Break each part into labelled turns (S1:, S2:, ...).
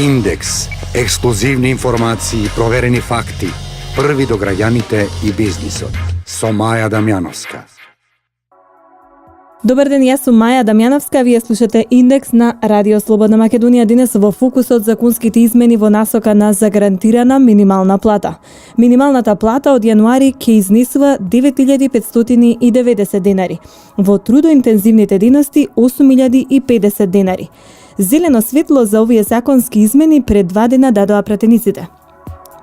S1: Индекс. Ексклузивни информации, проверени факти, први до граѓаните и бизнисот. Со Маја Дамјановска.
S2: Добар ден, јас сум Маја Дамјановска, вие слушате Индекс на Радио Слободна Македонија. Денес во фокусот законските измени во насока на загарантирана минимална плата. Минималната плата од јануари ќе изнесува 9.590 денари. Во трудоинтензивните дејности 8.050 денари. Зелено светло за овие законски измени пред 2 дена дадоа пратениците.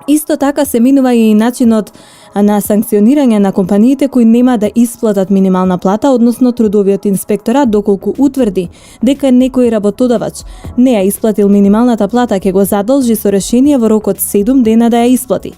S2: Исто така се минува и начинот на санкционирање на компаниите кои нема да исплатат минимална плата, односно трудовиот инспекторат доколку утврди дека некој работодавач не ја исплатил минималната плата, ќе го задолжи со решение во рок од 7 дена да ја исплати.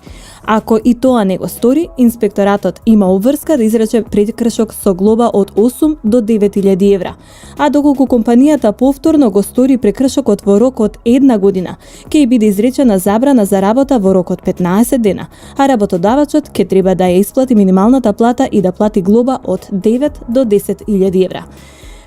S2: Ако и тоа не го стори, инспекторатот има обврска да изрече прекршок со глоба од 8 до 9.000 евра. А доколку компанијата повторно го стори прекршокот во рок од 1 година, ќе биде изречена забрана за работа во рок од 15 дена, а работодавачот ќе треба да ја исплати минималната плата и да плати глоба од 9 до 10.000 евра.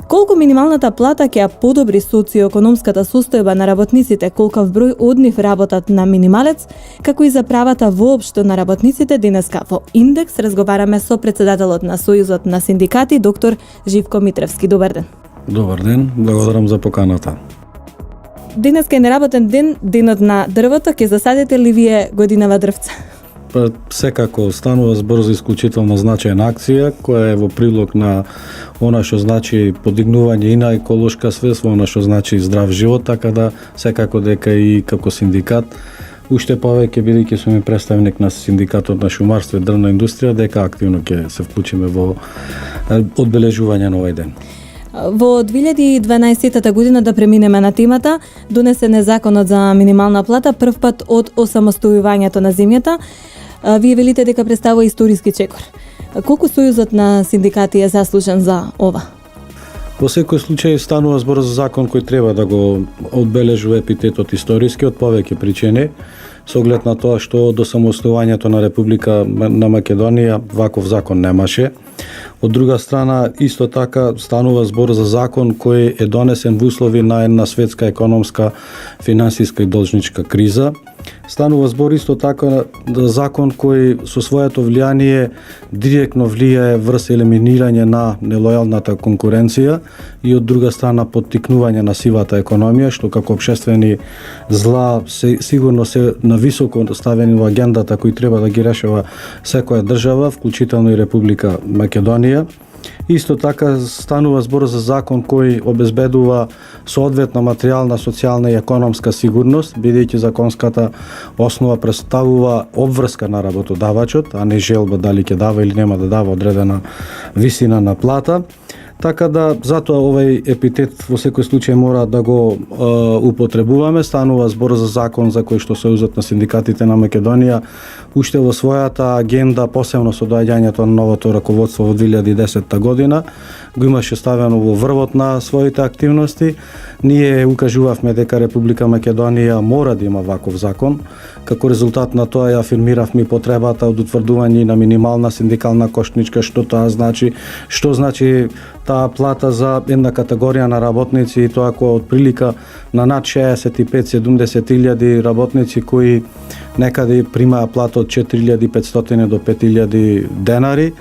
S2: Колку минималната плата ќе ја подобри социоекономската состојба на работниците, колкав број од нив работат на минималец, како и за правата воопшто на работниците, денеска во Индекс разговараме со председателот на Сојузот на синдикати, доктор Живко Митревски. Добар ден.
S3: Добар ден, благодарам за поканата.
S2: Денеска е неработен ден, денот на дрвото, ќе засадите ли вие годинава дрвца?
S3: Па, секако станува збор за исклучително значајна акција, која е во прилог на она што значи подигнување и на еколошка свест, она што значи здрав живот, така да секако дека и како синдикат, уште повеќе бидејќи сум и представник на синдикатот на шумарство и дрвна индустрија, дека активно ќе се вклучиме во одбележување на овој ден.
S2: Во 2012 година, да преминеме на темата, донесен е законот за минимална плата првпат од осамостојувањето на земјата. Вие велите дека представува историски чекор. Колку Сојузот на синдикати е заслужен за ова?
S3: Во секој случај станува збор за закон кој треба да го одбележува епитетот историски од повеќе причини, со оглед на тоа што до самостојувањето на Република на Македонија ваков закон немаше. Од друга страна, исто така станува збор за закон кој е донесен во услови на една светска економска, финансиска и должничка криза. Станува збор исто така за закон кој со своето влијание директно влијае врз елиминирање на нелојалната конкуренција и од друга страна поттикнување на сивата економија, што како општествени зла сигурно се на високо ставени во агендата кои треба да ги решава секоја држава, вклучително и Република Македонија. Исто така станува збор за закон кој обезбедува соодветна материјална, социјална и економска сигурност, бидејќи законската основа представува обврска на работодавачот, а не желба дали ќе дава или нема да дава одредена висина на плата. Така да, затоа овој епитет во секој случај мора да го употребуваме. Станува збор за закон за кој што Сојузот на синдикатите на Македонија уште во својата агенда, посебно со доаѓањето на новото раководство во 2010 година, го имаше ставено во врвот на своите активности. Ние укажувавме дека Република Македонија мора да има ваков закон. Како резултат на тоа ја афирмиравме потребата од утврдување на минимална синдикална кошничка, што тоа значи, што значи таа плата за една категорија на работници, и тоа која од прилика на над 65-70 илјади работници кои некаде примаа плата од 4500 до 5000 денари.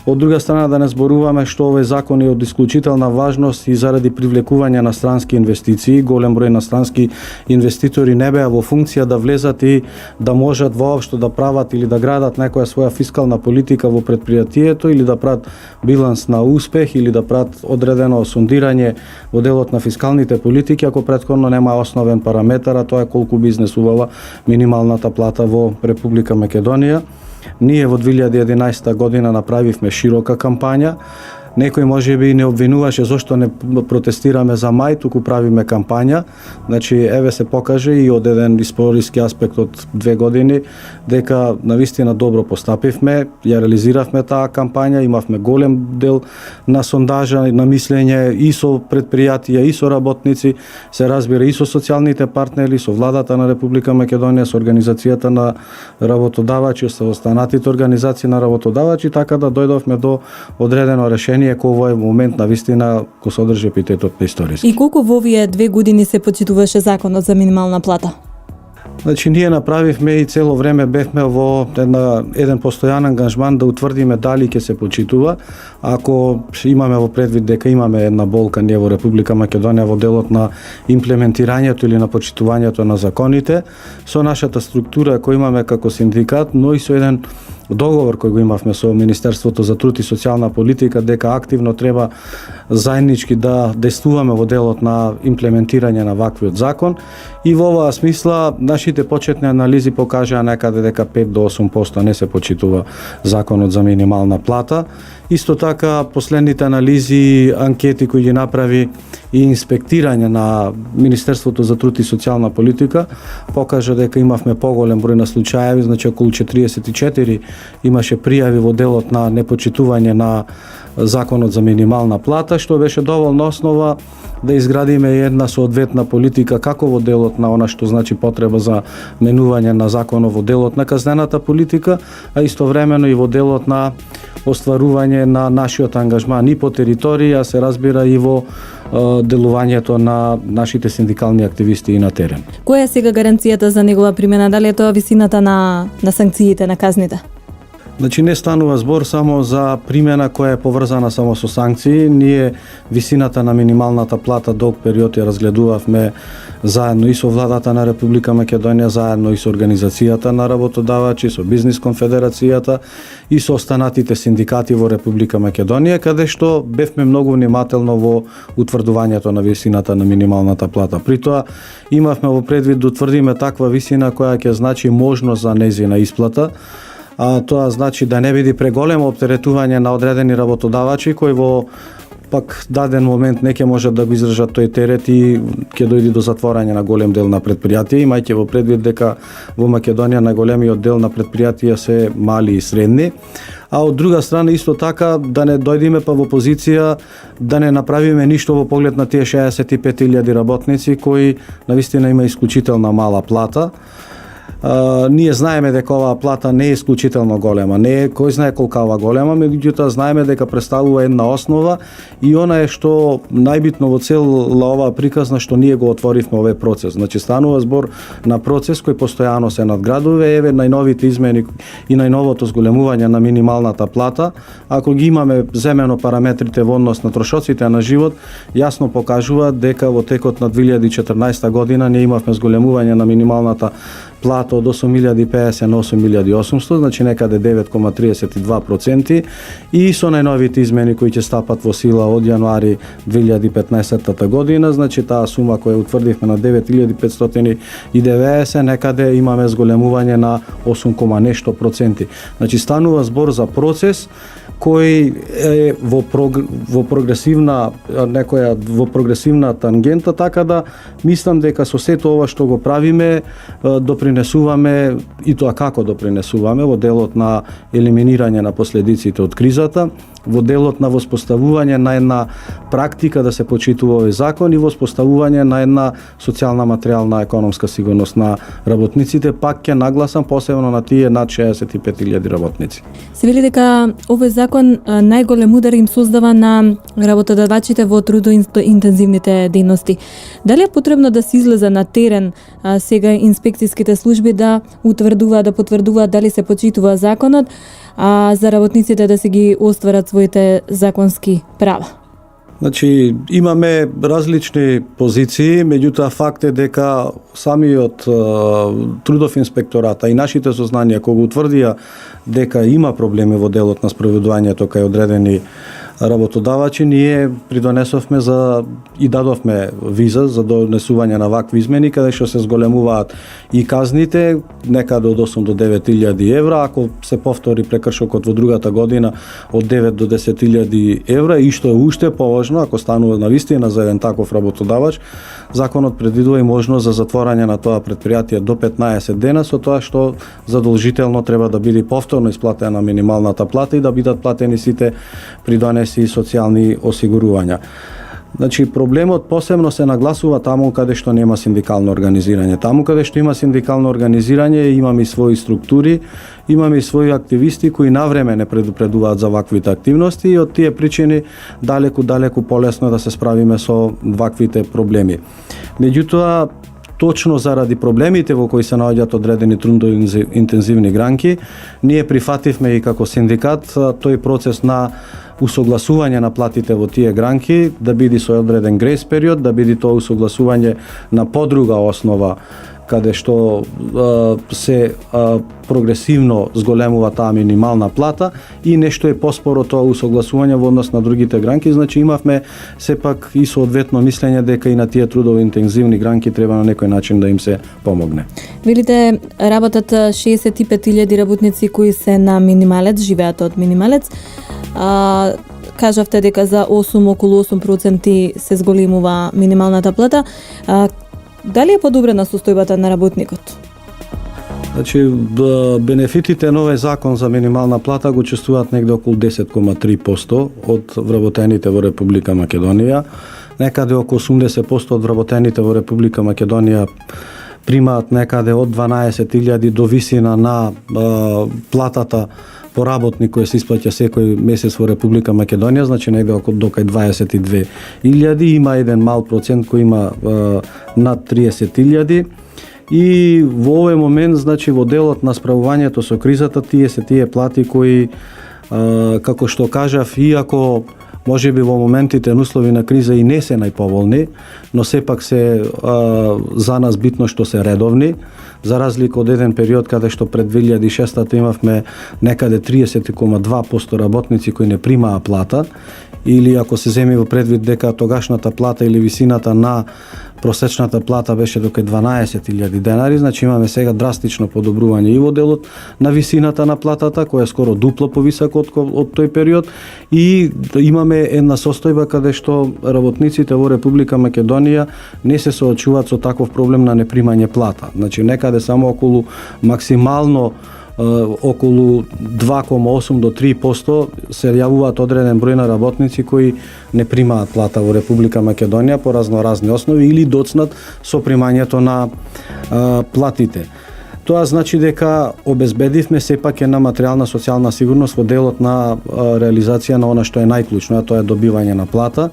S3: Од друга страна, да не зборуваме што овој закон е од исклучителна важност и заради привлекување на странски инвестиции. Голем број на странски инвеститори не беа во функција да влезат и да можат воопшто да прават или да градат некоја своја фискална политика во предпријатието, или да прават биланс на успех, или да прават одредено сондирање во делот на фискалните политики, ако претходно нема основен параметар, а тоа е колку би изнесувала минималната плата во Република Македонија. Ние во 2011 година направивме широка кампања. Некој можеби не обвинуваше зошто не протестираме за мај, туку правиме кампања. Значи, еве се покаже и од еден историски аспект од 2 години дека навистина добро постапивме, ја реализиравме таа кампања, имавме голем дел на сондажа, на мислење и со предпријатија, и со работници, се разбира и со социјалните партнери, со владата на Република Македонија, со организацијата на работодавачи, со останатите организации на работодавачи, така да дојдовме до одредено решение Македонија кој во момент на вистина го содржи епитетот на историски.
S2: И колку во овие 2 години се почитуваше законот за минимална плата?
S3: Значи, ние направивме и цело време бевме во еден постојан ангажман да утврдиме дали ќе се почитува. Ако имаме во предвид дека имаме една болка ние во Република Македонија во делот на имплементирањето или на почитувањето на законите, со нашата структура која имаме како синдикат, но и со еден договор кој го имавме со Министерството за труд и социјална политика, дека активно треба заеднички да действуваме во делот на имплементирање на ваквиот закон, и во оваа смисла нашите почетни анализи покажаа некаде дека 5 до 8% не се почитува законот за минимална плата. Исто така, последните анализи, анкети кои ги направи и инспектирање на Министерството за труд и социјална политика покажа дека имавме поголем број на случаеви, значи околу 44 имаше пријави во делот на непочитување на законот за минимална плата, што беше доволна основа да изградиме една соодветна политика како во делот на она што значи потреба за менување на законот во делот на казнената политика, а истовремено и во делот на остварување на нашиот ангажман и по територија, се разбира и во делувањето на нашите синдикални активисти и на терен.
S2: Која е сега гаранцијата за негова примена? Дали е тоа висината на санкциите, на казните?
S3: Значи, не станува збор само за примена која е поврзана само со санкции. Ние висината на минималната плата долг период ја разгледувавме заедно и со владата на Република Македонија, заедно и со организацијата на работодавачи, со Бизнис конфедерацијата и со останатите синдикати во Република Македонија, каде што бевме многу внимателно во утврдувањето на висината на минималната плата. При тоа имавме во предвид да утврдиме таква висина која ќе значи можност за нејзина исплата, а тоа значи да не биде преголемо оптеретување на одредени работодавачи кои во пак даден момент не ќе можат да го издржат тој терет и ќе дојде до затворање на голем дел на предпријатија, имајќи во предвид дека во Македонија најголемиот дел на предпријатија се мали и средни. А од друга страна исто така да не дојдеме па во позиција да не направиме ништо во поглед на тие 65.000 работници кои навистина има исклучително мала плата. Ние знаеме дека оваа плата не е исклучително голема, не е кој знае колкава голема, меѓутоа знаеме дека представува една основа и она е што најбитно во цела оваа приказна што ние го отворивме овој процес. Значи станува збор на процес кој постојано се надградува, еве најновите измени и најновото зголемување на минималната плата, ако ги имаме земено параметрите во однос на трошоците на живот, јасно покажуваат дека во текот на 2014 година ние имавме зголемување на минималната плата од 8.050 на 8.800, значи некаде 9,32%, и со најновите измени кои ќе стапат во сила од јануари 2015 година, значи таа сума која утврдивме на 9.590, некаде имаме зголемување на 8, нешто проценти. Значи станува збор за процес кој е во прогресивна тангента, така да мислам дека со сето ова што го правиме допринесуваме, и тоа како допринесуваме во делот на елиминирање на последиците од кризата, во делот на воспоставување на една практика да се почитува овој закон и воспоставување на една социјална, материјална, економска сигурност на работниците, пак ќе нагласам посебно на тие над 65.000 работници.
S2: Се вели дека овој закон најголем удар им создава на работодавачите во трудоинтензивните дејности. Дали е потребно да се излезе на терен сега инспекцијските служби да утврдуваат, да потврдуваат дали се почитува законот, а за работниците да се ги остварат своите законски права?
S3: Значи, имаме различни позиции, меѓутоа факт е дека самиот трудов инспекторат и нашите сознанија кога утврдија дека има проблеми во делот на спроведувањето кај одредени работодавачи, ние придонесовме и дадовме виза за донесување на вакви измени, каде што се зголемуваат и казните, некаде од 8 до 9.000 евра, ако се повтори прекршокот во другата година од 9 до 10.000 евра, и што е уште поважно, ако станува навистина за еден таков работодавач, законот предвидува и можност за затворање на тоа предпријатие до 15 дена, со тоа што задолжително треба да биде повторно исплатена минималната плата и да бидат платени сите придонеси и социјални осигурувања. Значи, проблемот посебно се нагласува таму каде што нема синдикално организирање. Таму каде што има синдикално организирање, имаме и своји структури, имаме и своји активисти кои навреме не предупредуваат за ваквите активности и од тие причини далеку полесно да се справиме со ваквите проблеми. Меѓутоа, точно заради проблемите во кои се наоѓаат одредени трудови интензивни гранки, ние прифативме и како синдикат тој процес на усогласување на платите во тие гранки да биде со одреден грейс период, да биде тоа усогласување на подруга основа каде што се прогресивно зголемува таа минимална плата и нешто е поспоро тоа усогласување во однос на другите гранки, значи имавме сепак и соодветно мислење дека и на тие трудово интензивни гранки треба на некој начин да им се помогне.
S2: Велите, работат 65.000 работници кои се на минималец, живеат од минималец. Кажавте дека за околу 8% се зголемува минималната плата. Дали е подобрена состојбата на работникот?
S3: Значи, бенефитите на овој закон за минимална плата го чувствуваат негде околу 10,3% од вработените во Република Македонија. Некаде околу 80% од вработените во Република Македонија примаат некаде од 12.000 до висина на платата по работник кој се исплаќа секој месец во Република Македонија, значи негде околу до кај 22.000. Има еден мал процент кој има над 30.000. И во овој момент, значи во делот на справувањето со кризата, тие се тие плати кои, како што кажав, иако можеби во моментите на услови на криза и не се најповолни, но сепак се за нас битно што се редовни, за разлика од еден период каде што пред 2006 имавме некаде 30,2% работници кои не примаа плата, или ако се земи во предвид дека тогашната плата или висината на просечната плата беше до кај 12.000 денари, значи имаме сега драстично подобрување и во делот на висината на платата, која е скоро дупло повисока од тој период, и имаме една состојба каде што работниците во Република Македонија не се соочуваат со таков проблем на непримање плата. Значи некаде само околу максимално околу 2,8 до 3% се јавуваат одреден број на работници кои не примаат плата во Република Македонија по разноразни основи или доцнат со примањето на платите. Тоа значи дека обезбедивме сепак една материјална социјална сигурност во делот на реализација на она што е најклучно, а тоа е добивање на плата.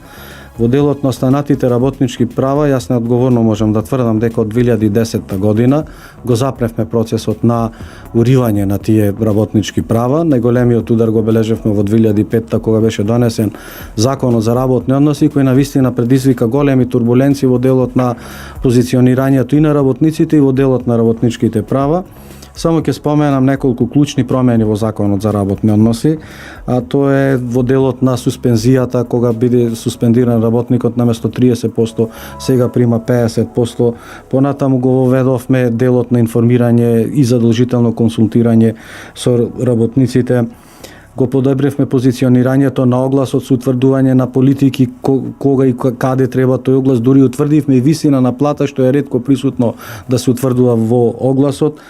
S3: Во делот на останатите работнички права, јас неодговорно можам да тврдам дека од 2010 година го запревме процесот на уривање на тие работнички права. Најголемиот удар го бележевме во 2005 кога беше донесен Законот за работни односи, кој навистина предизвика големи турбуленции во делот на позиционирањето и на работниците и во делот на работничките права. Само ќе споменам неколку клучни промени во Законот за работни односи, а тоа е во делот на суспензијата, кога биде суспендиран работникот наместо 30%, сега прима 50%. Понатаму го воведовме делот на информирање и задолжително консултирање со работниците. Го подобривме позиционирањето на огласот со утврдување на политики кога и каде треба тој оглас, дури утврдивме и висина на плата што е ретко присутно да се утврдува во огласот.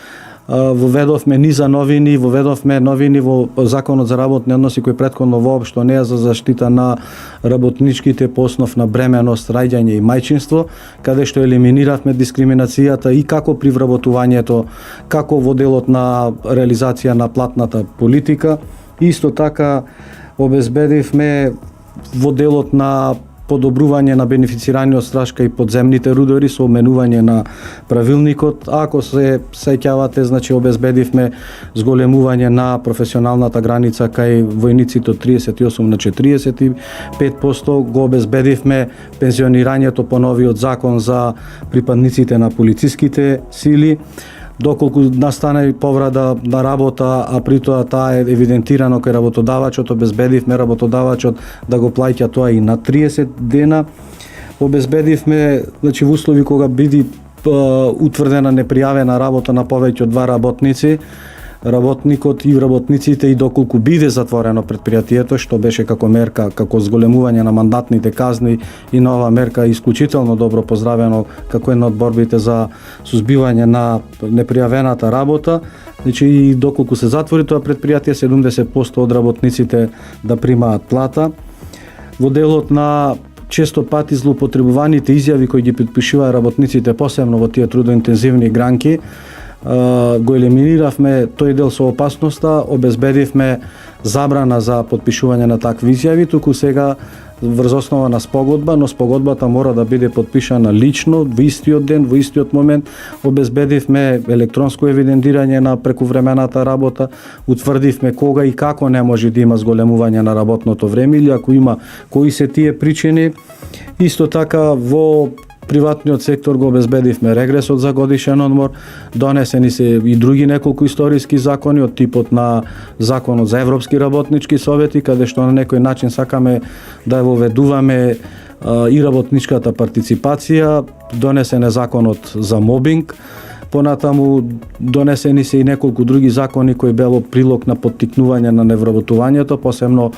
S3: Воведовме низа новини, воведовме новини во Законот за работни односи кој претходно воопшто не е за заштита на работничките по основ на бременост, раѓање и мајчинство, каде што елиминиравме дискриминацијата и како при вработувањето, како во делот на реализација на платната политика. Исто така обезбедивме во делот на подобрување на бенефицираниот страшка и подземните рудори со менување на правилникот. Ако се сеќавате, значи обезбедивме зголемување на професионалната граница кај војниците од 38 на 45%, го обезбедивме пензионирањето по новиот закон за припадниците на полициските сили. Доколку настане поврада на работа, а при тоа таа е евидентирано кај работодавачот, обезбедивме работодавачот да го плаќа тоа и на 30 дена. Обезбедивме, значи во услови кога биде утврдена непријавена работа на повеќе од 2 работници, работникот и работниците, и доколку биде затворено предпријатието, што беше како мерка, како зголемување на мандатните казни, и нова мерка исклучително добро поздравено како една од борбите за сузбивање на непријавената работа. Значи и доколку се затвори тоа предпријатие, 70% од работниците да примаат плата. Во делот на често пати злоупотребуваните изјави кои ги подпишуваа работниците, посебно во тие трудоинтензивни гранки, го елиминиравме тој дел со опасноста, обезбедивме забрана за подпишување на такви изјави, туку сега врз основа на спогодба, но спогодбата мора да биде подпишана лично, во истиот ден, во истиот момент. Обезбедивме електронско евидентирање на прекувремената работа, утврдивме кога и како не може да има зголемување на работното време или ако има, кои се тие причини. Исто така во приватниот сектор го обезбедивме регресот за годишен одмор, донесени се и други неколку историски закони од типот на законот за европски работнички совети, каде што на некој начин сакаме да воведуваме и работничката партиципација, донесен е законот за мобинг, понатаму донесени се и неколку други закони кои беа во прилог на поттикнување на невработувањето, посебно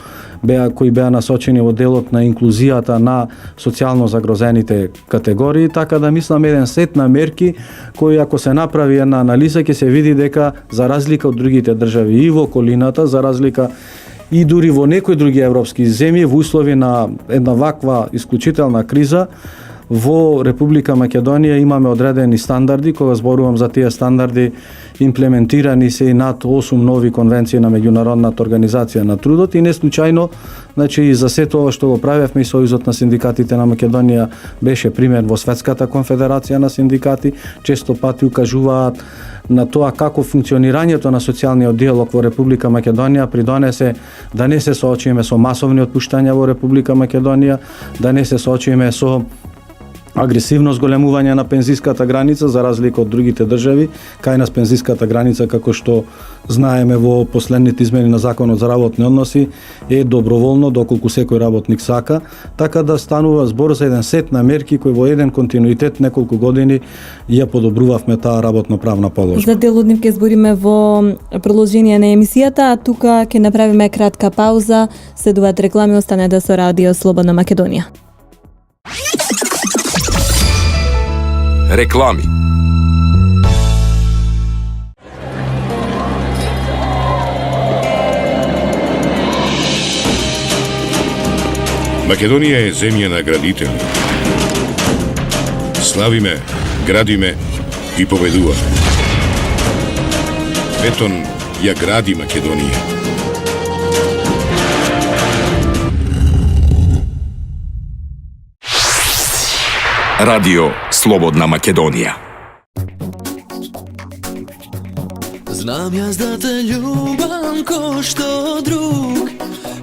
S3: кои беа насочени во делот на инклузијата на социјално загрозените категории, така да мислам еден сет на мерки кои ако се направи една анализа ќе се види дека за разлика од другите држави и во околината, за разлика и дури во некои други европски земји во услови на една ваква исклучителна криза, во Република Македонија имаме одредени стандарди, кога зборувам за тие стандарди, имплементирани се и над 8 нови конвенции на Меѓународната организација на трудот и не случајно, значи и за сето ова што го правевме и Сојузот на синдикатите на Македонија беше пример во Светската конфедерација на синдикати, често пати укажуваат на тоа како функционирањето на социјалниот диалог во Република Македонија придонесе да не се соочиме со масовни отпуштања во Република Македонија, да не се соочиме со агресивно зголемување на пензиската граница за разлика од другите држави. Кај нас пензиската граница, како што знаеме во последните измени на Законот за работни односи, е доброволно доколку секој работник сака, така да станува збор за еден сет на мерки кои во еден континуитет неколку години ја подобрувавме таа работно-правна положба.
S2: За дел од нив ќе збориме во продолжение на емисијата, а тука ќе направиме кратка пауза, следуваат реклами, останете со Радио Слободна Македонија.
S4: Реклами.
S5: Македонија е земја на градители. Славиме, градиме и победуваме. Бетон ја гради Македонија.
S4: Радио Слободна Македонија.
S6: Знам јас да те љубам ко што друг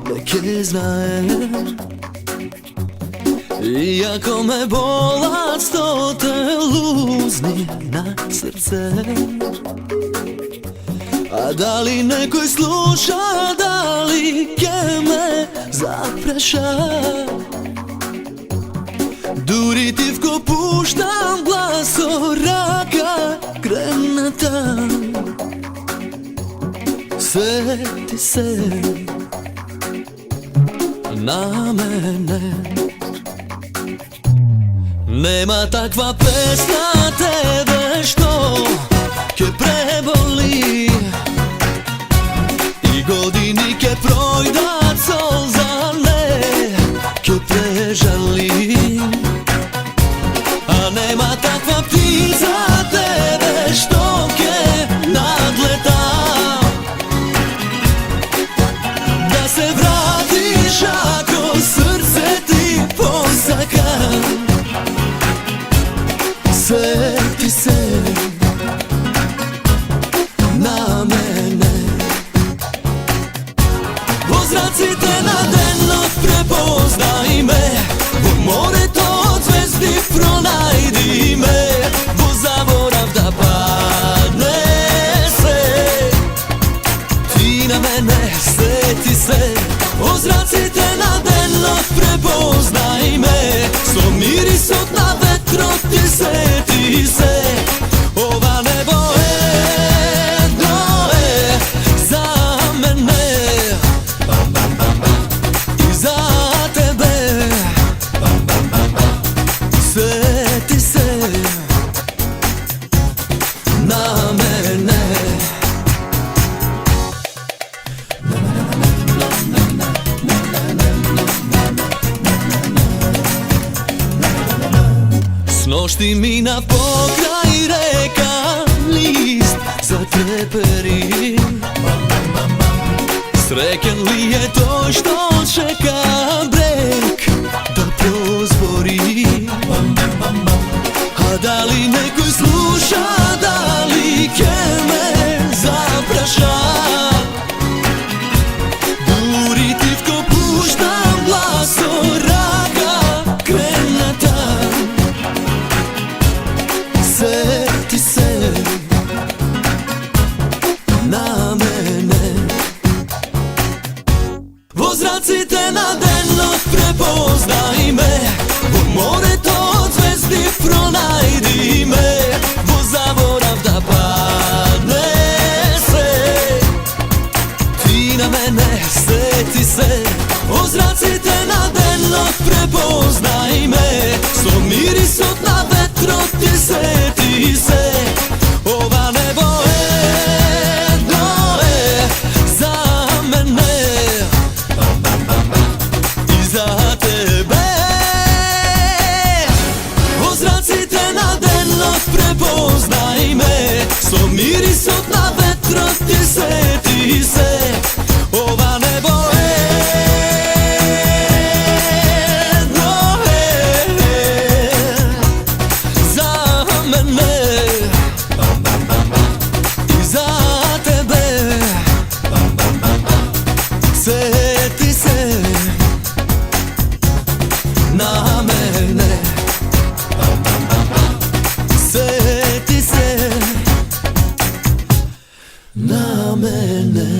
S6: не ке знае. Иако ме болат стоте лузни на срце. А дали некој слуша, дали ке ме запреша? Дури ти вко пуштам гласо рака крената. Сети се на мене. Нема таква песна тебе што ќе преболи и години ќе пројдат солза не ќе прежали. Нема таква птица тебе што ќе надлета да се вратиш ако срце ти посака. Сети се на мене. Во зраците на денот препознај ме, во морето од звезди пронајди ме, во заборав да падне се. Ти на мене сети се, во зраците на денот препознај ме, со мирисот на ветрот ти сети се. Пушти ми на покрај река лист за трепери. Среќен ли е тој што чека брег да прозбори? А дали некој слуша, дали ќе ме запраша? Дури тивко пуштам глас со рака крената. Сети се на мене. Во зраците на денот препознај ме, во морето од звезди пронајди ме, во заборав да падне се. Ти на мене сети се, во зраците на денот препознај ме, со мирисот на ветрот ти сети се. Ова небо едно е за мене и за тебе. Во зраците на денот препознај ме, со мирисот на ветрот ти сети се. Ова небо едно е за мене и за тебе. Сети се на мене. Сети се на мене.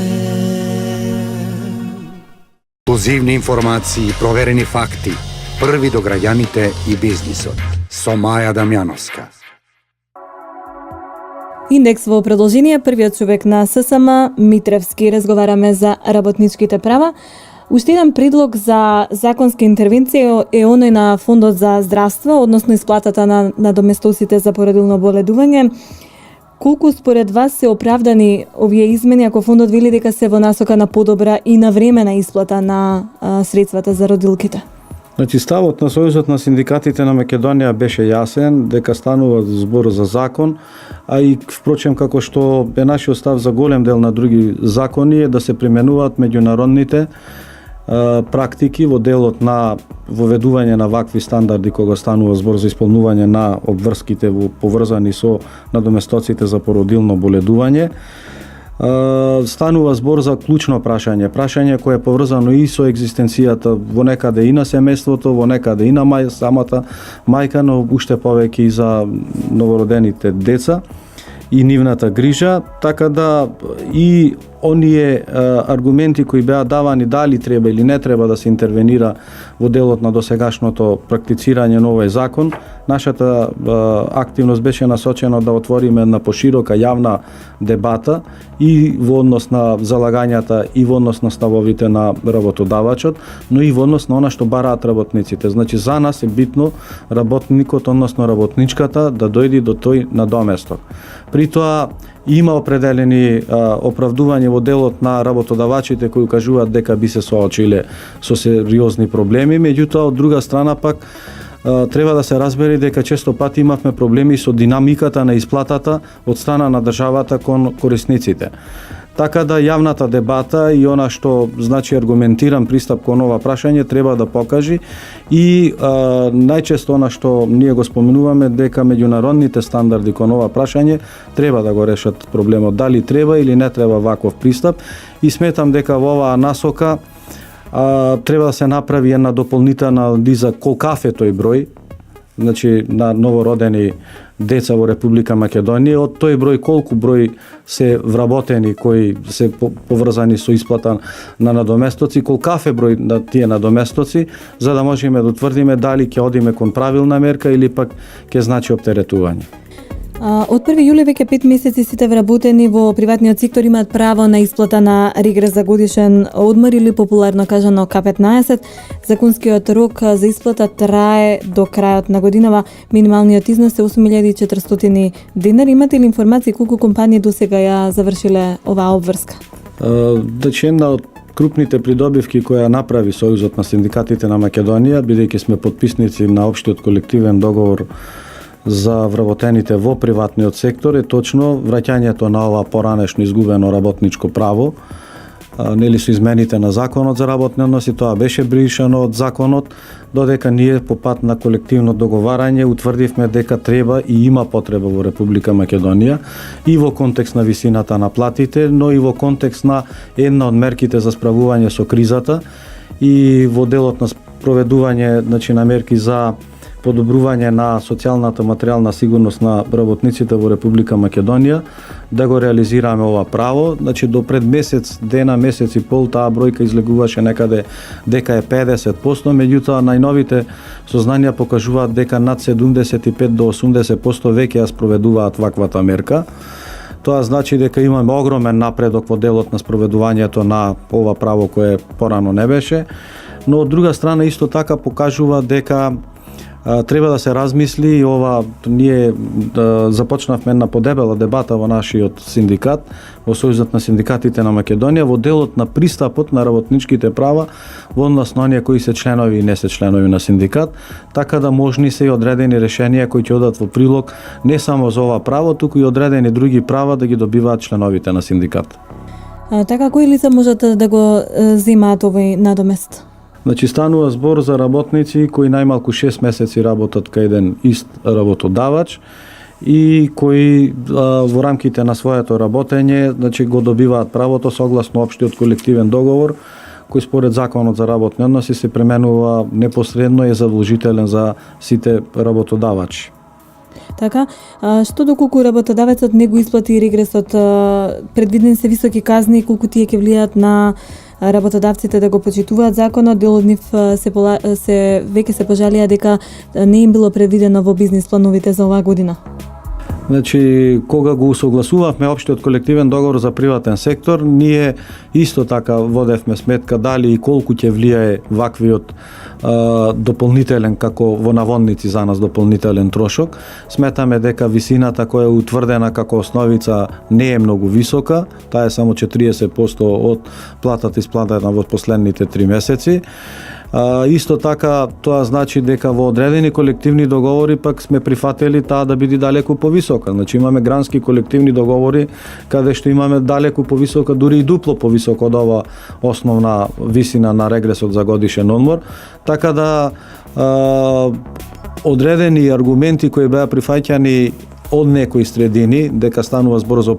S1: Ексклузивни информации, проверени факти, први до граѓаните и бизнисот. Со Маја Дамјановска.
S2: Индекс во продолжение, првиот човек на ССМ, Митревски, разговараме за работничките права. Уште еден предлог за законска интервенција е оној на Фондот за здравство, односно исплатата на надоместоците за породилно боледување. Колку според вас се оправдани овие измени ако фондот вели дека се во насока на подобра и навремена исплата на средствата за родилките?
S3: Значи, ставот на Сојузот на синдикатите на Македонија беше јасен, дека станува збор за закон, а и впрочем како што е нашиот став за голем дел на други закони е да се применуваат меѓународните практики во делот на воведување на вакви стандарди кога станува збор за исполнување на обврските поврзани со надоместоците за породилно боледување. Станува збор за клучно прашање кое е поврзано и со екзистенцијата во некаде и на семејството, во некаде и на самата мајка, но уште повеќе и за новородените деца и нивната грижа, така да и оние аргументи кои беа давани дали треба или не треба да се интервенира во делот на досегашното практицирање на овој закон, нашата активност беше насочена да отвориме една поширока јавна дебата и во однос на залагањата и во однос на ставовите на работодавачот, но и во однос на она што бараат работниците. Значи за нас е битно работникот, односно работничката да дојде до тој надоместок. При тоа има определени оправдување во делот на работодавачите кои кажуваат дека би се соочиле со сериозни проблеми, меѓутоа од друга страна пак треба да се разбере дека често пати имавме проблеми со динамиката на исплатата од страна на државата кон корисниците. Така да јавната дебата и она што значи аргументиран пристап кон ова прашање треба да покажи и најчесто она што ние го споменуваме дека меѓународните стандарди кон ова прашање треба да го решат проблемот дали треба или не треба ваков пристап и сметам дека во оваа насока треба да се направи една дополнителна анализа колкав е тој број, значи на новородени деца во Република Македонија, од тој број колку број се вработени кои се поврзани со исплата на надоместоци, колкав е број на тие надоместоци, за да можеме да утврдиме дали ќе одиме кон правилна мерка или пак ќе значи оптеретување.
S2: Од 1 јули веќе 5 месеци сите вработени во приватниот сектор имаат право на исплата на регрес за годишен одмор или популарно кажано К15. Законскиот рок за исплата трае до крајот на годинава. Минималниот износ е 8.400 денари. Имате ли информации колку компании досега ја завршиле оваа обврска?
S3: Значи една од крупните придобивки која направи Сојузот на синдикатите на Македонија, бидејќи сме потписници на општиот колективен договор за вработените во приватниот сектор е точно враќањето на ова поранешно изгубено работничко право. Нели со измените на законот за работни односи, тоа беше бришано од законот, додека ние по пат на колективно договарање утврдивме дека треба и има потреба во Република Македонија и во контекст на висината на платите, но и во контекст на една од мерките за справување со кризата и во делот на спроведување, значи, на мерки за подобрување на социјалната материјална сигурност на работниците во Република Македонија, да го реализираме ова право. Значи, до пред месец дена, месец и пол, таа бројка излегуваше некаде дека е 50%, меѓутоа најновите сознанија покажуваат дека над 75 до 80% веќе ја спроведуваат ваквата мерка. Тоа значи дека имаме огромен напредок во делот на спроведувањето на ова право кое порано не беше, но од друга страна исто така покажува дека треба да се размисли и ова, ние започнавме една подебела дебата во нашиот синдикат, во Сојузот на синдикатите на Македонија, во делот на пристапот на работничките права во однос на оние кои се членови и не се членови на синдикат, така да можни се и одредени решенија кои ќе одат во прилог не само за ова право, туку и одредени други права да ги добиваат членовите на синдикат.
S2: Така, кои лица можат да го земаат овој надомест?
S3: Значи, станува збор за работници кои најмалку 6 месеци работат кај еден ист работодавач и кои во рамките на своето работење, значи, го добиваат правото согласно општиот колективен договор, кој според законот за работни односи се пременува непосредно и е задолжителен за сите работодавачи.
S2: Така, што доколку работодавецот не го исплати регресот, предвидени се високи казни, колку тие ќе влијаат на работодавците да го почитуваат законот, дел од нив веќе се пожалија дека не им било предвидено во бизнис плановите за оваа година.
S3: Значи, кога го усогласувавме општиот колективен договор за приватен сектор, ние исто така водевме сметка дали и колку ќе влијае ваквиот дополнителен, како во наводници за нас дополнителен трошок. Сметаме дека висината која е утврдена како основица не е многу висока, таа е само 40% од платата исплатена во последните 3 месеци. Исто така, тоа значи дека во одредени колективни договори пак сме прифатели таа да биде далеку повисока. Значи, имаме грански колективни договори каде што имаме далеку повисока, дури и дупло повисока од ова основна висина на регресот за годишен одмор. Така да одредени аргументи кои беа прифаќани од некои средини дека станува збор за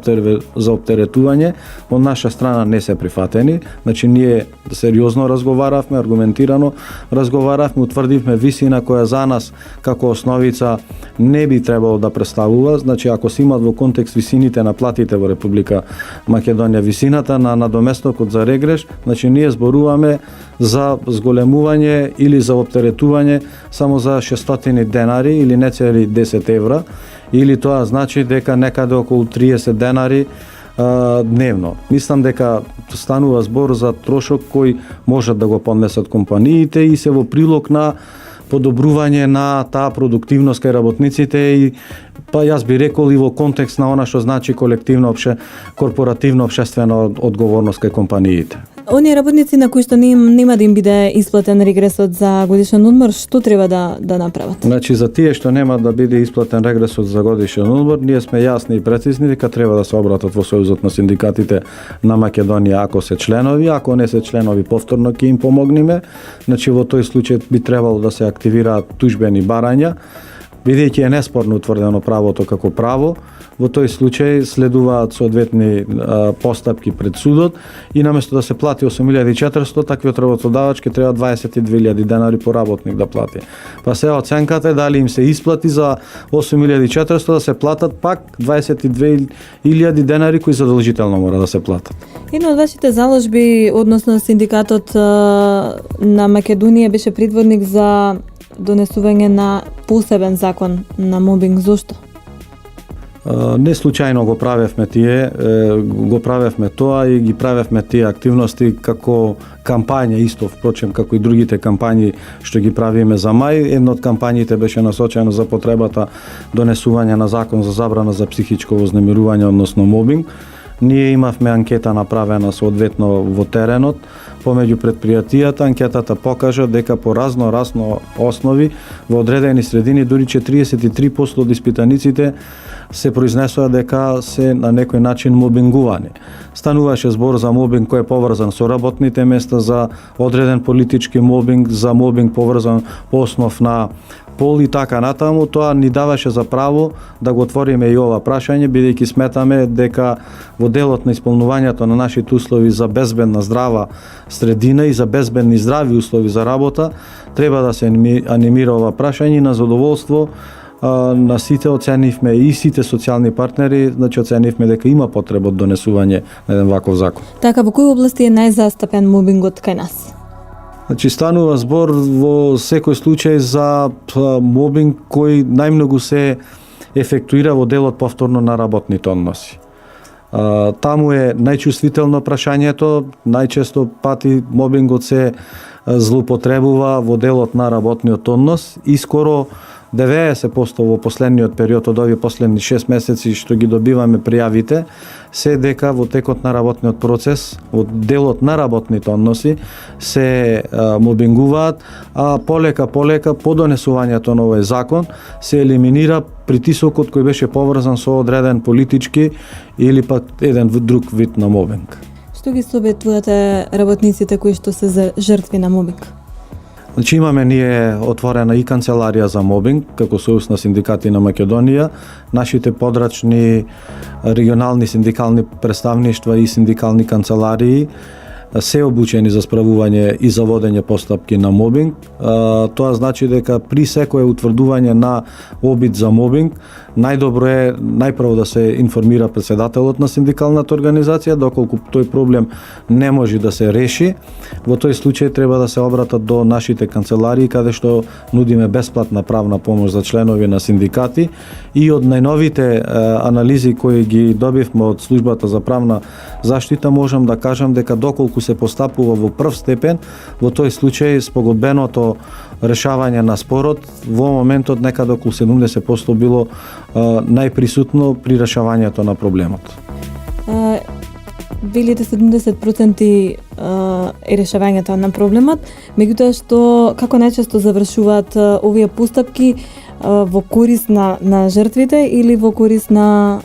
S3: оптеретување, од наша страна не се прифатени. Значи, ние сериозно разговаравме, аргументирано разговаравме, утврдивме висина која за нас како основица не би требало да представува. Значи, ако се имат во контекст висините на платите во Република Македонија, висината на надоместокот за регреш, значи ние зборуваме за зголемување или за оптеретување само за 600 денари или не цели 10 евра, или тоа значи дека некаде околу 30 денари дневно. Мислам дека станува збор за трошок кој можат да го поднесат компаниите и се во прилог на подобрување на таа продуктивност кај работниците и па јас би рекол и во контекст на она што значи колективно корпоративно општествена одговорност кај компаниите.
S2: Оние работници на кои што нема да им биде исплатен регресот за годишен одмор, што треба да направат?
S3: Значи, за тие што нема да биде исплатен регресот за годишен одмор, ние сме јасни и прецизни дека треба да се обратат во Сојузот на синдикатите на Македонија ако се членови, ако не се членови повторно ќе им помогнеме. Значи, во тој случај би требало да се активираат тужбени барања, бидејќи е неспорно утврдено правото како право. Во тој случај следуваат соодветни постапки пред судот и наместо да се плати 8.400, таквиот работодавач ќе треба 22.000 денари по работник да плати. Па се оценката е дали им се исплати за 8.400 да се платат пак 22.000 денари кои задолжително мора да се платат.
S2: Една од вашите заложби, односно синдикатот на Македонија, беше предводник за донесување на посебен закон на мобинг. Зошто?
S3: Не случајно го правевме тоа и ги правевме тие активности како кампања исто, впрочем како и другите кампањи што ги правиме за мај. Една од кампањите беше насочена за потребата донесување на закон за забрана за психичко вознемирување, односно мобинг. Ние имавме анкета направена соодветно во теренот помеѓу предпријатијата. Анкетата покажа дека по разно основи во одредени средини дури 43% од испитаниците се произнесоа дека се на некој начин мобингувани. Стануваше збор за мобинг кој е поврзан со работните места, за одреден политички мобинг, за мобинг поврзан по основ на пол и така натаму. Тоа ни даваше за право да го отвориме и ова прашање, бидејќи сметаме дека во делот на исполнувањето на нашите услови за безбедна здрава средина и за безбедни здрави услови за работа треба да се анимира ова прашање. На задоволство на сите оценивме и сите социјални партнери, значи оценивме дека има потреба од донесување на еден ваков закон.
S2: Така, во кои области е најзастапен мобингот кај нас?
S3: Значи станува збор во секој случај за мобинг кој најмногу се ефектуира во делот повторно на работните односи. Таму е најчувствително прашањето, најчесто пати мобингот се злоупотребува во делот на работниот однос и скоро 90% во последниот период од овие последни 6 месеци што ги добиваме пријавите се дека во текот на работниот процес, во делот на работните односи се мобингуваат, а полека по донесувањето на овој закон се елиминира притисокот кој беше поврзан со одреден политички или пак еден друг вид на мобинг.
S2: Што ги советувате работниците кои што се жртви на мобинг?
S3: Значи имаме ние отворена и канцеларија за мобинг, како Сојуз на синдикати на Македонија. Нашите подрачни регионални синдикални представништва и синдикални канцеларии се обучени за справување и за водење постапки на мобинг. Тоа значи дека при секое утврдување на обид за мобинг, најдобро е најпрво да се информира претседателот на синдикалната организација, доколку тој проблем не може да се реши. Во тој случај треба да се обратат до нашите канцеларии, каде што нудиме бесплатна правна помош за членови на синдикати, и од најновите анализи кои ги добивме од службата за правна заштита можам да кажам дека доколку се постапува во прв степен, во тој случај спогодбеното решавање на спорот во моментот некаде околу 70% било најприсутно при решавањето на проблемот.
S2: Велите 70% е решавањето на проблемот, меѓутоа што како најчесто завршуваат овие постапки во корист на жртвите или во корист на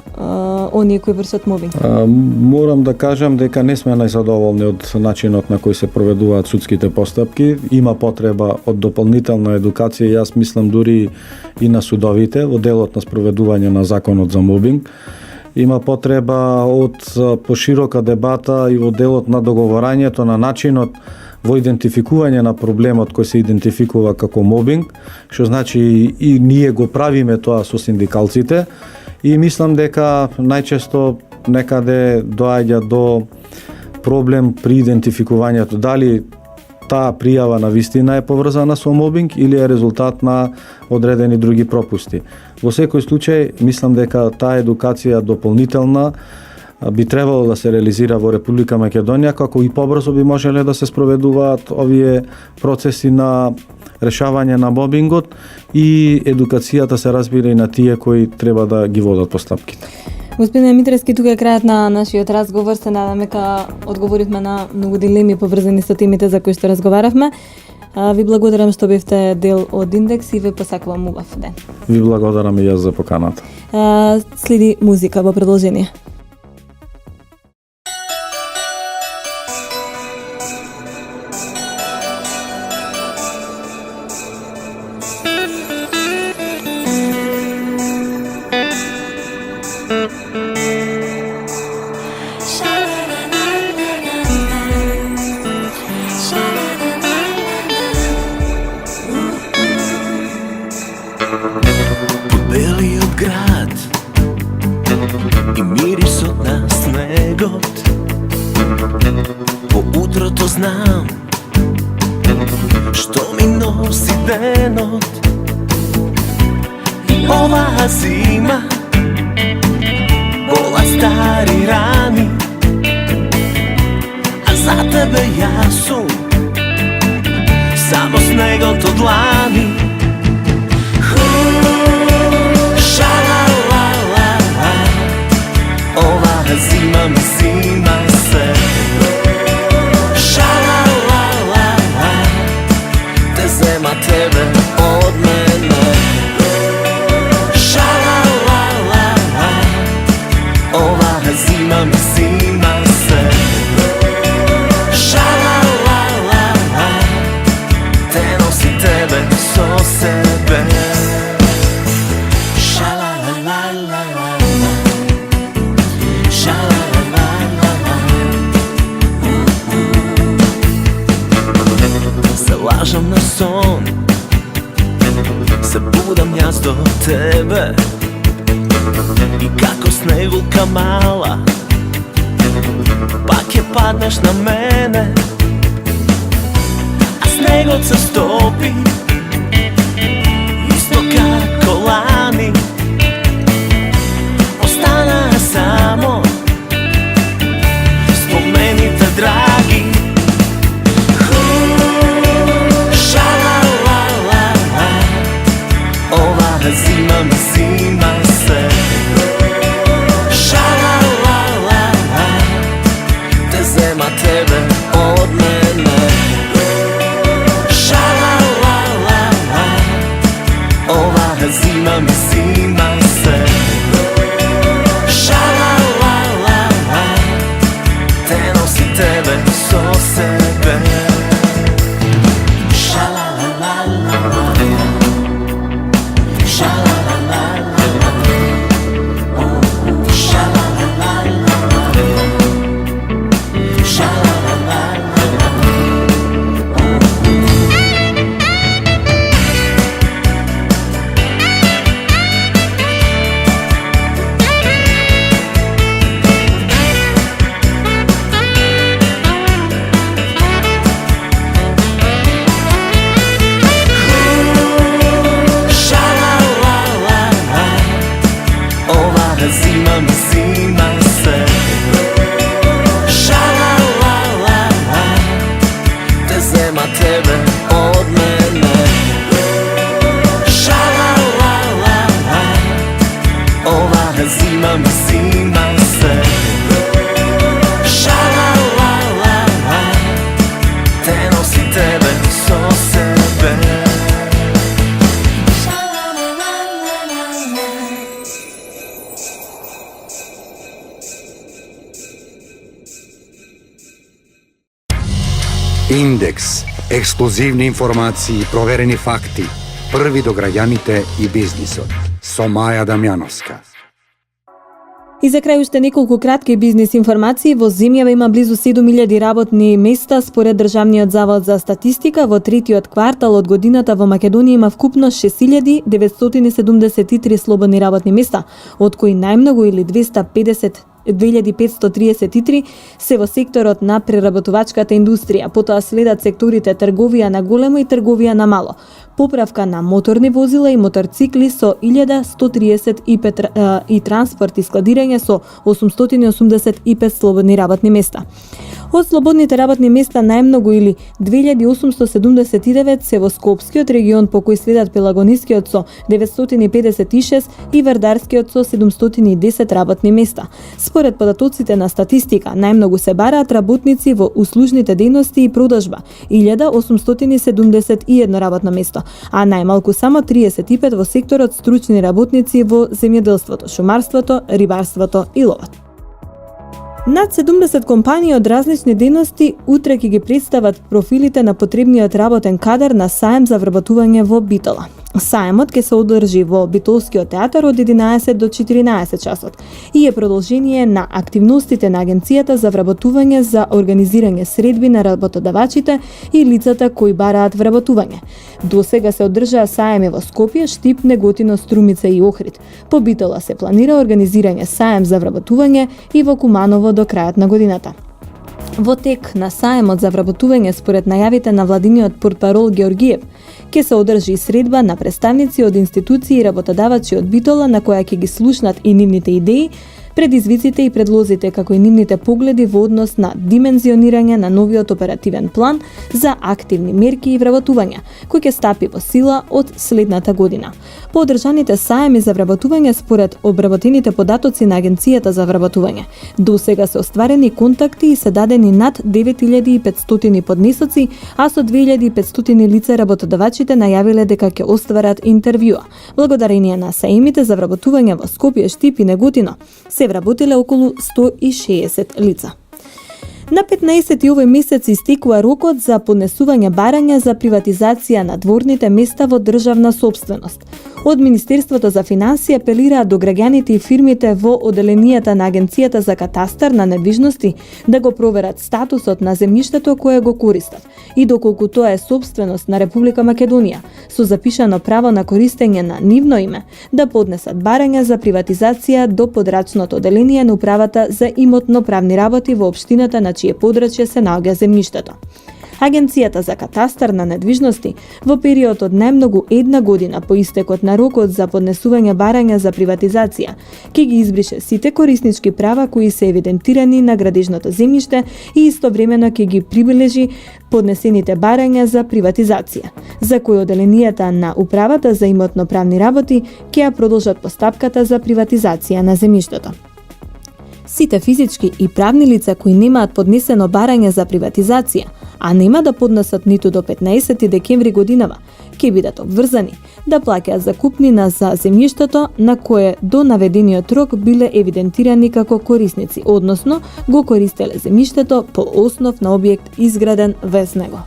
S2: оние кои вршат мобинг?
S3: Морам да кажам дека не сме најзадоволни од начинот на кој се проведуваат судските постапки. Има потреба од дополнителна едукација, јас мислам дури и на судовите во делот на спроведување на законот за мобинг. Има потреба од поширока дебата и во делот на договорањето на начинот во идентификување на проблемот кој се идентификува како мобинг, што значи и ние го правиме тоа со синдикалците, и мислам дека најчесто некаде доаѓа до проблем при идентификувањето дали таа пријава на вистина е поврзана со мобинг или е резултат на одредени други пропусти. Во секој случај мислам дека таа едукација дополнителна би требало да се реализира во Република Македонија, како и побрзо би можеле да се спроведуваат овие процеси на решавање на мобингот, и едукацијата се разбира и на тие кои треба да ги водат постапките.
S2: Господине Митрески, тука е крајот на нашиот разговор. Се надаме дека одговоривме на многу дилеми поврзани со темите за кои што разговаравме. Ви благодарам што бевте дел од Индекс и ве посакувам убав ден. Ви
S3: благодарам и јас за поканата.
S2: Следи музика во продолжение.
S6: Белиот град и мирисот на снегот, по утрото знам што ми носи денот. И оваа зима бола стари рани, а за тебе јас сум само снегот од длани. Ша-ла-ла-ла-ла, оваа зима ми кажам на сон, се будам јас до тебе и како снегулка мала пак ќе паднеш на мене, а снегот се стопи исто како лани, остана само спомените драги. Ша-ла-ла-ла-ла, ова зима ми зима се. Ша-ла-ла-ла-ла, те зема тебе од мене. Ша-ла-ла-ла-ла, ова зима ми зима се. Ша-ла-ла-ла-ла, те носи тебе со себе. Зима ми зима се. Ша-ла-ла-ла-ла, те зема тебе од мене. Ша-ла-ла-ла-ла, ова зима ми зима се. Ша-ла-ла-ла-ла, те носи тебе со себе.
S1: Индекс. Ексклузивни информации, проверени факти. Први до граѓаните и бизнисот. Со Маја Дамјановска.
S2: И за крај уште неколку кратки бизнис информации. Во земјава има близу 7000 работни места според Државниот завод за статистика. Во третиот квартал од годината во Македонија има вкупно 6973 слободни работни места, од кои најмногу или 2533 се во секторот на преработувачката индустрија, потоа следат секторите трговија на големо и трговија на мало, поправка на моторни возила и моторцикли со 1135 и транспорт и складирање со 885 слободни работни места. Од слободните работни места најмногу или 2879 се во Скопскиот регион, по кој следат Пелагонискиот со 956 и Вардарскиот со 710 работни места. Според податоците на статистика, најмногу се бараат работници во услужните дејности и продажба, 1871 работно место, а најмалку само 35 во секторот стручни работници во земјоделството, шумарството, рибарството и ловот. Над 70 компании од различни дејности утре ќе ги представат профилите на потребниот работен кадар на саем за вработување во Битола. Саемот ќе се одржи во Битолскиот театар од 11 до 14 часот и е продолжение на активностите на Агенцијата за вработување за организирање средби на работодавачите и лицата кои бараат вработување. До сега се одржаа саеми во Скопје, Штип, Неготино, Струмица и Охрид. По Битола се планира организирање саем за вработување и во Куманово до крајот на годината. Во тек на саемот за вработување, според најавите на владиниот портпарол Георгиев, ќе се одржи средба на представници од институции и работодавачи од Битола на која ќе ги слушнат и нивните идеи, предизвиците и предлозите, како и нивните погледи во однос на димензионирање на новиот оперативен план за активни мерки и вработување, кој ќе стапи во сила од следната година. По одржаните саеми за вработување, според обработените податоци на Агенцијата за вработување, до сега се остварени контакти и се дадени над 9500 поднесоци, а со 2500 лица работодавачите најавиле дека ќе остварат интервјуа. Благодарение на саемите за вработување во Скопје, Штип и Неготино се вработиле околу 160 лица. На 15 овој месец истекува рокот за поднесување барања за приватизација на дворните места во државна сопственост. Од Министерството за финансии апелираат до граѓаните и фирмите во оделенијата на Агенцијата за катастар на недвижности да го проверат статусот на земјиштето кое го користат и доколку тоа е сопственост на Република Македонија, со запишано право на користење на нивно име, да поднесат барања за приватизација до подрачното оделение на управата за имотно-правни работи во општината на чие подрачје се наоѓа земјиштето. Агенцијата за катастар на недвижности во период од најмногу една година по истекот на рокот за поднесување барања за приватизација ќе ги избрише сите кориснички права кои се евидентирани на градежното земјиште и истовремено ќе ги прибележи поднесените барања за приватизација, за кои оделенијата на управата за имотно-правни работи ќе ја продолжат постапката за приватизација на земјиштето. Сите физички и правни лица кои немаат поднесено барање за приватизација, а нема да поднесат ниту до 15 декември годинава, ќе бидат обврзани да плаќаат закупнина за земјиштето на кое до наведениот рок биле евидентирани како корисници, односно го користеле земјиштето по основ на објект изграден вез него.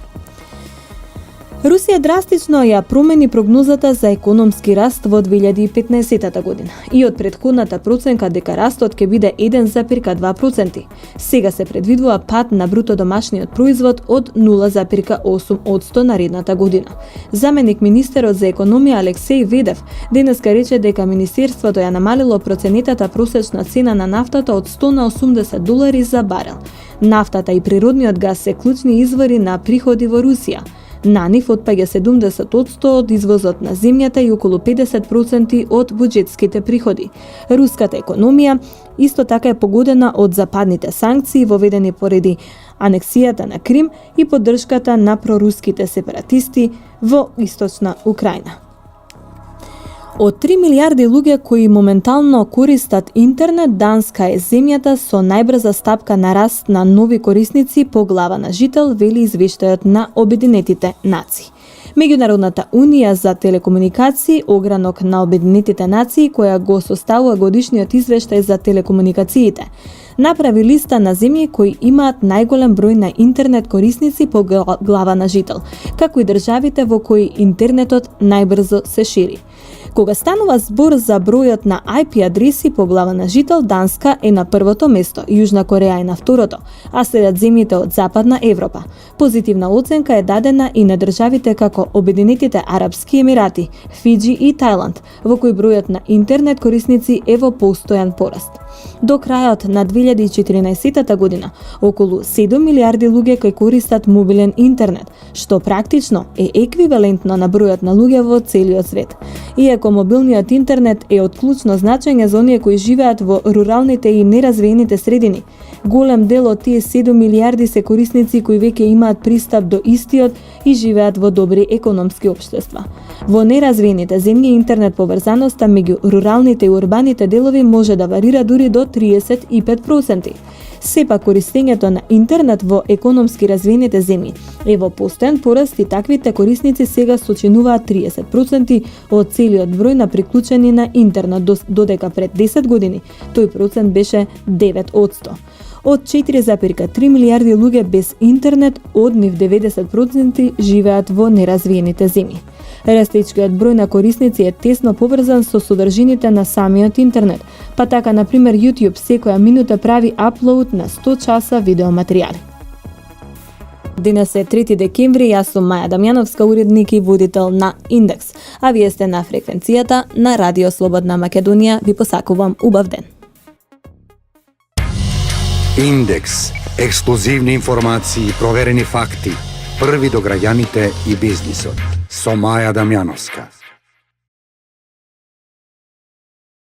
S2: Русија драстично ја промени прогнозата за економски раст во 2015 година и од претходната проценка дека растот ќе биде 1,2%. Сега се предвидува пад на бруто домашниот производ од 0,8% наредната година. Заменик министерот за економија Алексеј Ведев денеска рече дека министерството ја намалило проценетата просечна цена на нафтата од $100 на $80 за барел. Нафтата и природниот газ се клучни извори на приходи во Русија. На нив отпаѓа 70% од извозот на земјата и околу 50% од буџетските приходи. Руската економија исто така е погодена од западните санкции воведени поради анексијата на Крим и поддршката на проруските сепаратисти во источна Украина. Од 3 милиарди луѓе кои моментално користат интернет, Данска е земјата со најбрза стапка на раст на нови корисници по глава на жител, вели извештајот на Обединетите нации. Меѓународната унија за телекомуникации, огранок на Обединетите нации, која го составува годишниот извештај за телекомуникациите, направи листа на земји кои имаат најголем број на интернет корисници по глава на жител, како и државите во кои интернетот најбрзо се шири. Кога станува збор за бројот на IP адреси по глава на жител, Данска е на првото место, Јужна Кореја е на второто, а следат земјите од Западна Европа. Позитивна оценка е дадена и на државите како Обединетите Арапски Емирати, Фиџи и Тајланд, во кои бројот на интернет корисници е во постојан пораст. До крајот на 2014 година, околу 7 милиарди луѓе кои користат мобилен интернет, што практично е еквивалентно на бројот на луѓе во целиот свет. Иако мобилниот интернет е од клучно значење за оние кои живеат во руралните и неразвиените средини, голем дел од тие 7 милиарди се корисници кои веќе имаат пристап до истиот и живеат во добри економски општества. Во неразвиените земји интернет поврзаноста меѓу руралните и урбаните делови може да варира дури до 35%. Сепак користењето на интернет во економски развиените земји е во постојан пораст и таквите корисници сега сочинуваат 30% од целиот број на приклучени на интернет, додека пред 10 години тој процент беше 9%. Од 4,3 милиарди луѓе без интернет, од нив 90% живеат во неразвиените земји. Растечкиот број на корисници е тесно поврзан со содржините на самиот интернет, па така, например, YouTube секоја минута прави аплоуд на 100 часа видеоматеријали. Денес е 3 декември, јас сум Маја Дамјановска, уредник и водител на Индекс, а вие сте на фреквенцијата на Радио Слободна Македонија. Ви посакувам убав ден.
S1: Индекс. Ексклузивни информации и проверени факти. Први до граѓаните и бизнисот. Со Маја Дамјановска.